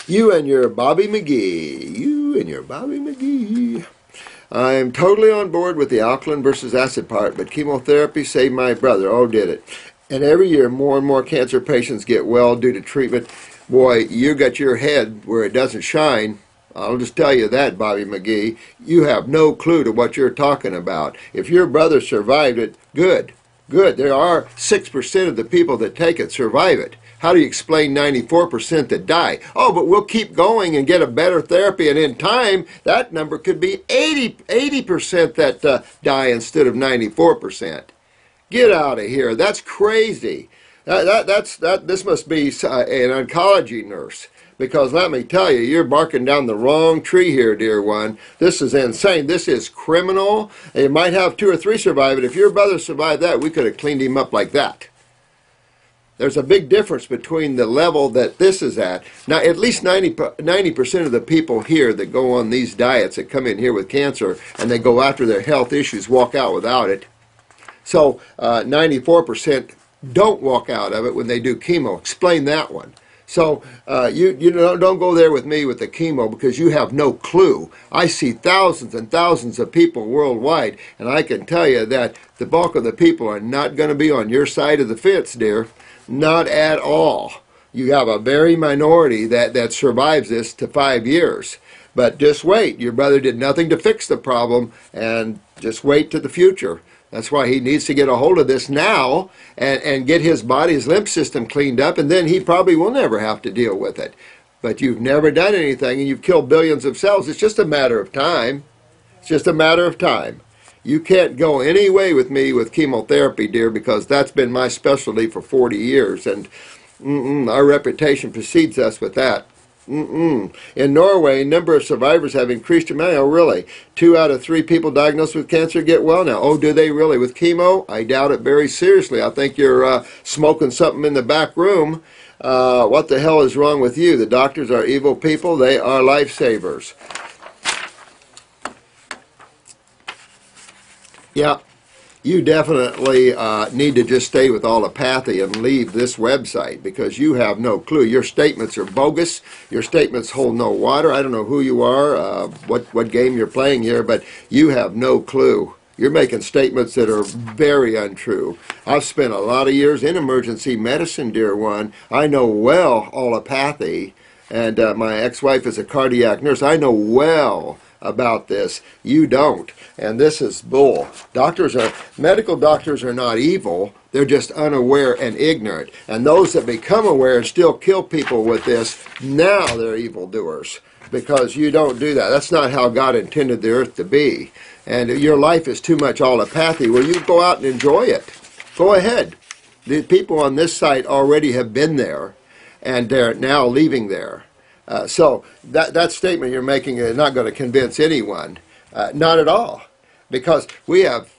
You and your Bobby McGee. You and your Bobby McGee. I'm totally on board with the alkaline versus acid part, but chemotherapy saved my brother. Oh, did it. And every year, more and more cancer patients get well due to treatment. Boy, you got your head where it doesn't shine. I'll just tell you that, Bobby McGee. You have no clue to what you're talking about. If your brother survived it, good. Good. There are 6% of the people that take it survive it. How do you explain 94% that die? Oh, but we'll keep going and get a better therapy, and in time, that number could be 80% that die instead of 94%. Get out of here. That's crazy. This must be an oncology nurse. Because let me tell you, you're barking down the wrong tree here, dear one. This is insane. This is criminal. And you might have 2 or 3 survive it. If your brother survived that, we could have cleaned him up like that. There's a big difference between the level that this is at. Now, at least 90% of the people here that go on these diets that come in here with cancer and they go after their health issues walk out without it. So 94% don't walk out of it when they do chemo. Explain that one. So you don't go there with me with the chemo because you have no clue. I see thousands and thousands of people worldwide, and I can tell you that the bulk of the people are not going to be on your side of the fence, dear. Not at all. You have a very minority that survives this to 5 years. But just wait. Your brother did nothing to fix the problem, and just wait to the future. That's why he needs to get a hold of this now and get his body's lymph system cleaned up, and then he probably will never have to deal with it. But you've never done anything, and you've killed billions of cells. It's just a matter of time. It's just a matter of time. You can't go any way with me with chemotherapy, dear, because that's been my specialty for 40 years, and our reputation precedes us with that. In Norway, number of survivors have increased dramatically. Oh, really? 2 out of 3 people diagnosed with cancer get well now. Oh, do they really? With chemo? I doubt it very seriously. I think you're smoking something in the back room. What the hell is wrong with you? The doctors are evil people. They are lifesavers. Yeah. You definitely need to just stay with allopathy and leave this website because you have no clue. Your statements are bogus. Your statements hold no water. I don't know who you are, what game you're playing here, but you have no clue. You're making statements that are very untrue. I've spent a lot of years in emergency medicine, dear one. I know well allopathy, and my ex-wife is a cardiac nurse. I know well about this. You don't. And this is bull. Medical doctors are not evil. They're just unaware and ignorant. And those that become aware and still kill people with this, now they're evildoers. Because you don't do that. That's not how God intended the earth to be. And your life is too much allopathy. Well, you go out and enjoy it. Go ahead. The people on this site already have been there, and they're now leaving there. So that statement you're making is not going to convince anyone. Not at all. Because we have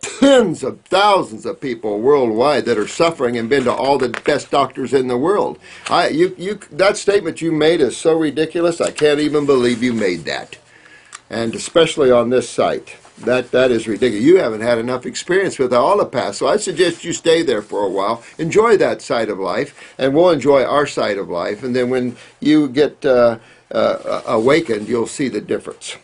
tens of thousands of people worldwide that are suffering and been to all the best doctors in the world. That statement you made is so ridiculous, I can't even believe you made that. And especially on this site. That is ridiculous. You haven't had enough experience with the allopath, so I suggest you stay there for a while. Enjoy that side of life, and we'll enjoy our side of life. And then when you get awakened, you'll see the difference.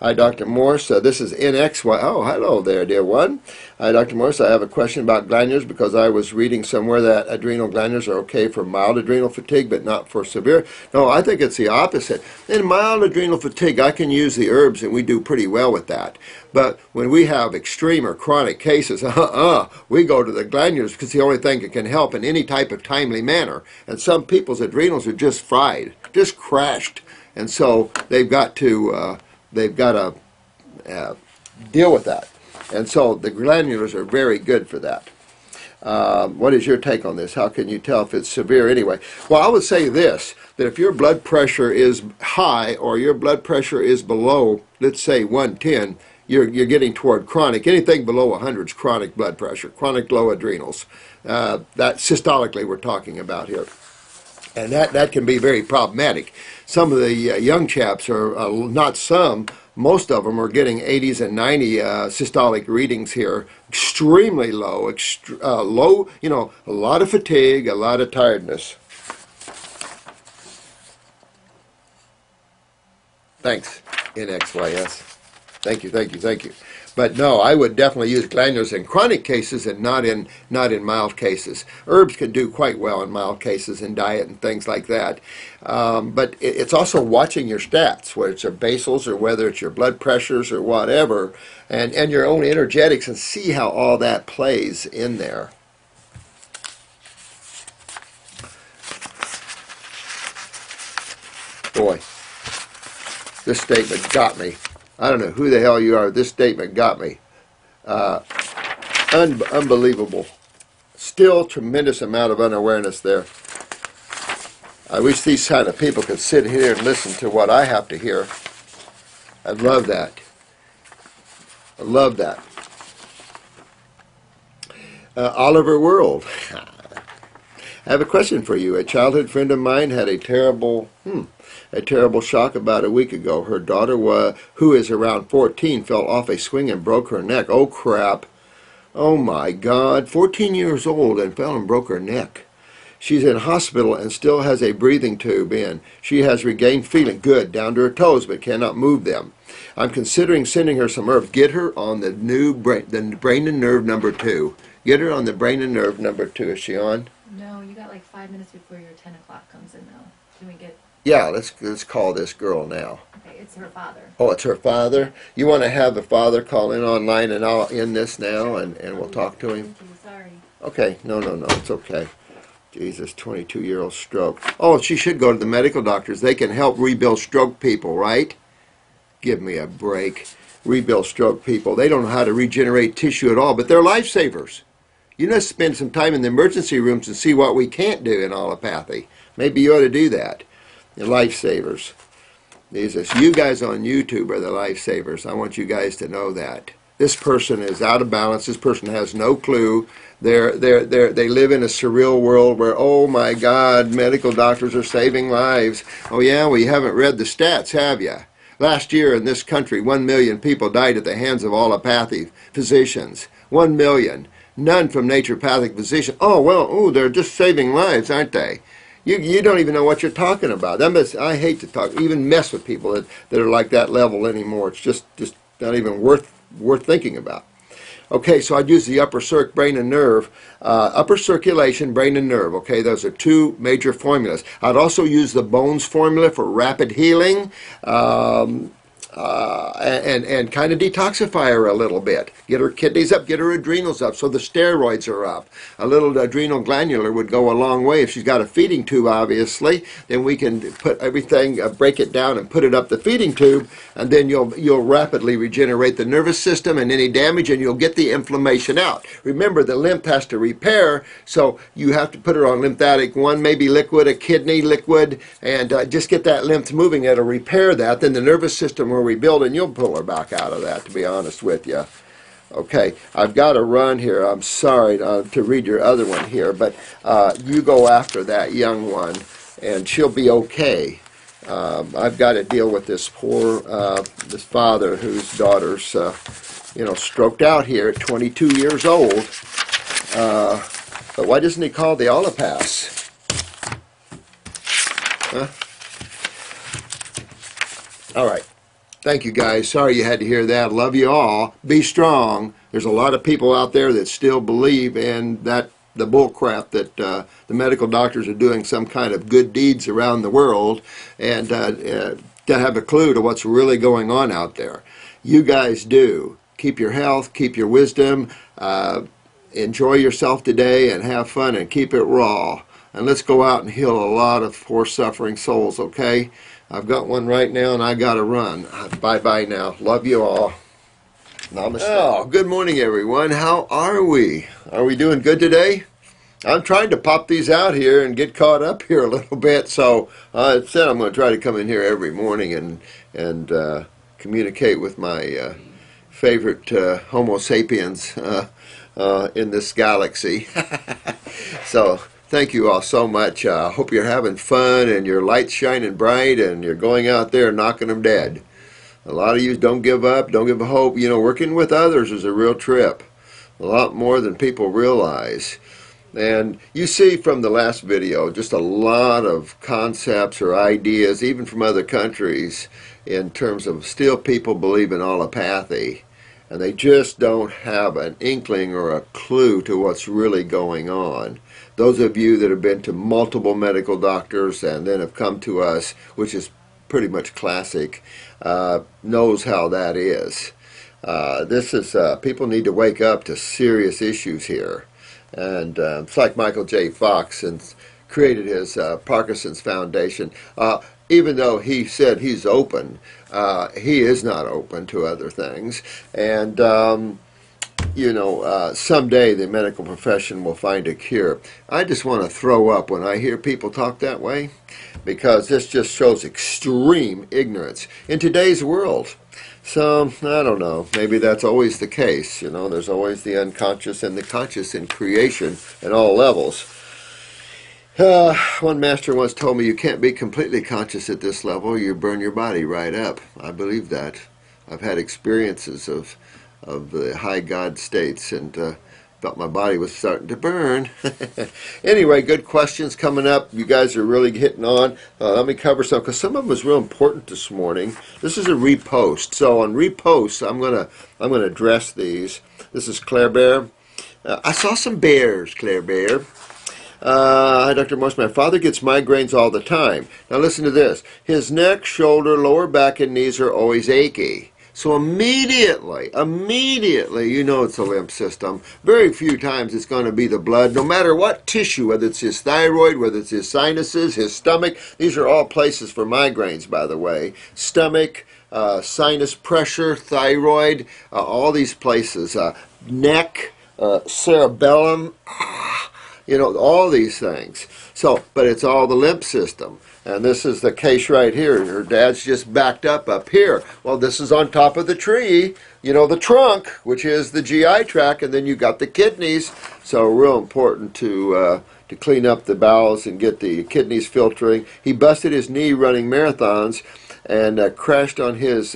Hi, Dr. Morse. This is NXY. Oh, hello there, dear one. Hi, Dr. Morse. I have a question about glandulars because I was reading somewhere that adrenal glandulars are okay for mild adrenal fatigue, but not for severe. No, I think it's the opposite. In mild adrenal fatigue, I can use the herbs, and we do pretty well with that. But when we have extreme or chronic cases, we go to the glandulars because it's the only thing that can help in any type of timely manner. And some people's adrenals are just fried, just crashed. And so they've got to deal with that. And so the glandulars are very good for that. What is your take on this? How can you tell if it's severe anyway? Well, I would say this, that if your blood pressure is high or your blood pressure is below, let's say 110, you're getting toward chronic. Anything below 100 is chronic blood pressure, chronic low adrenals. That systolically we're talking about here. And that can be very problematic. Some of the young chaps are, not some, most of them are getting 80s and 90 systolic readings here. Extremely low, low, a lot of fatigue, a lot of tiredness. Thanks, NXYS. Thank you, thank you, thank you. But no, I would definitely use glandulars in chronic cases and not in mild cases. Herbs can do quite well in mild cases in diet and things like that. But it's also watching your stats, whether it's your basals or whether it's your blood pressures or whatever, and your own energetics, and see how all that plays in there. Boy, this statement got me. I don't know who the hell you are. This statement got me. Unbelievable. Still tremendous amount of unawareness there. I wish these kind of people could sit here and listen to what I have to hear. I love that. I love that. Oliver World. I have a question for you. A childhood friend of mine had a terrible shock about a week ago. Her daughter, who is around 14, fell off a swing and broke her neck. Oh, crap. Oh, my God. 14 years old and fell and broke her neck. She's in hospital and still has a breathing tube in. She has regained feeling good down to her toes but cannot move them. I'm considering sending her some herbs. Get her on the new brain and nerve number 2. Get her on the brain and nerve number 2. Is she on? No, you got like 5 minutes before your 10 o'clock comes in though. Can we get... Yeah, let's call this girl now. Okay, it's her father. Oh, it's her father? You want to have the father call in online, and I'll end this now, and we'll talk to him? Sorry. Okay, no, it's okay. Jesus, 22-year-old stroke. Oh, she should go to the medical doctors. They can help rebuild stroke people, right? Give me a break. Rebuild stroke people. They don't know how to regenerate tissue at all, but they're lifesavers. You must spend some time in the emergency rooms and see what we can't do in allopathy. Maybe you ought to do that. They're lifesavers. You guys on YouTube are the lifesavers. I want you guys to know that. This person is out of balance. This person has no clue. They live in a surreal world where, oh my God, medical doctors are saving lives. Oh yeah, well, you haven't read the stats, have you? Last year in this country, 1 million people died at the hands of allopathy physicians. 1 million. None from naturopathic physicians. Oh, well, they're just saving lives, aren't they? You don't even know what you're talking about. I hate to even mess with people that are like that level anymore. It's just not even worth thinking about. Okay, so I'd use the upper circ, brain and nerve. Upper circulation, brain and nerve. Okay, those are 2 major formulas. I'd also use the bones formula for rapid healing. And kind of detoxify her a little bit. Get her kidneys up, get her adrenals up, so the steroids are up. A little adrenal glandular would go a long way. If she's got a feeding tube, obviously, then we can put everything, break it down and put it up the feeding tube, and then you'll rapidly regenerate the nervous system and any damage, and you'll get the inflammation out. Remember, the lymph has to repair, so you have to put her on lymphatic 1, maybe liquid, a kidney liquid, and just get that lymph moving. It'll repair that. Then the nervous system will rebuild, and you'll pull her back out of that, to be honest with you. Okay, I've got to run here. I'm sorry to read your other one here, but you go after that young one, and she'll be okay. I've got to deal with this poor, this father whose daughter's, stroked out here at 22 years old. But why doesn't he call the Allopaths? Huh? All right. Thank you, guys. Sorry you had to hear that. Love you all. Be strong. There's a lot of people out there that still believe in the bull crap that the medical doctors are doing some kind of good deeds around the world, and to have a clue to what's really going on out there. You guys do. Keep your health, keep your wisdom, enjoy yourself today, and have fun, and keep it raw. And let's go out and heal a lot of poor suffering souls, okay? I've got one right now, and I got to run. Bye-bye now. Love you all. Namaste. Oh, good morning, everyone. How are we? Are we doing good today? I'm trying to pop these out here and get caught up here a little bit, so I said I'm going to try to come in here every morning and communicate with my favorite Homo sapiens in this galaxy. So thank you all so much. I hope you're having fun and your light's shining bright and you're going out there knocking them dead. A lot of you don't give up, don't give up hope. You know, working with others is a real trip. A lot more than people realize. And you see from the last video just a lot of concepts or ideas, even from other countries, in terms of still people believe in allopathy. And they just don't have an inkling or a clue to what's really going on. Those of you that have been to multiple medical doctors and then have come to us, which is pretty much classic, knows how that is. People need to wake up to serious issues here. And it's like Michael J. Fox and created his Parkinson's Foundation. Even though he said he's open, he is not open to other things. And, someday the medical profession will find a cure. I just want to throw up when I hear people talk that way, because this just shows extreme ignorance in today's world. So, I don't know, maybe that's always the case. There's always the unconscious and the conscious in creation at all levels. One master once told me, you can't be completely conscious at this level, you burn your body right up. I believe that. I've had experiences of the high God states and felt my body was starting to burn. Anyway, good questions coming up. You guys are really hitting on. Let me cover some, because some of them was real important this morning. This is a repost. So on reposts, I'm gonna address these. This is Claire Bear. I saw some bears, Claire Bear. Hi, Dr. Morse. My father gets migraines all the time. Now listen to this. His neck, shoulder, lower back, and knees are always achy. So immediately, it's a lymph system. Very few times it's going to be the blood, no matter what tissue, whether it's his thyroid, whether it's his sinuses, his stomach. These are all places for migraines, by the way. Stomach, sinus pressure, thyroid, all these places. Neck, cerebellum, all these things. So, but it's all the lymph system. And this is the case right here. Her dad's just backed up here. Well, this is on top of the tree, the trunk, which is the GI tract, and then you got the kidneys. So real important to clean up the bowels and get the kidneys filtering. He busted his knee running marathons and crashed on his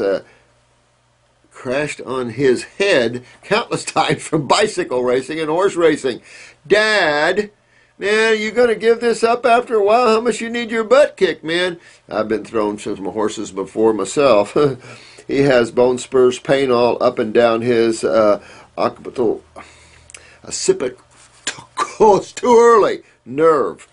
head countless times from bicycle racing and horse racing. Dad, man, you going to give this up after a while? How much you need your butt kicked, man? I've been thrown some horses before myself. He has bone spurs, pain all up and down his occipital, it's too early, nerve.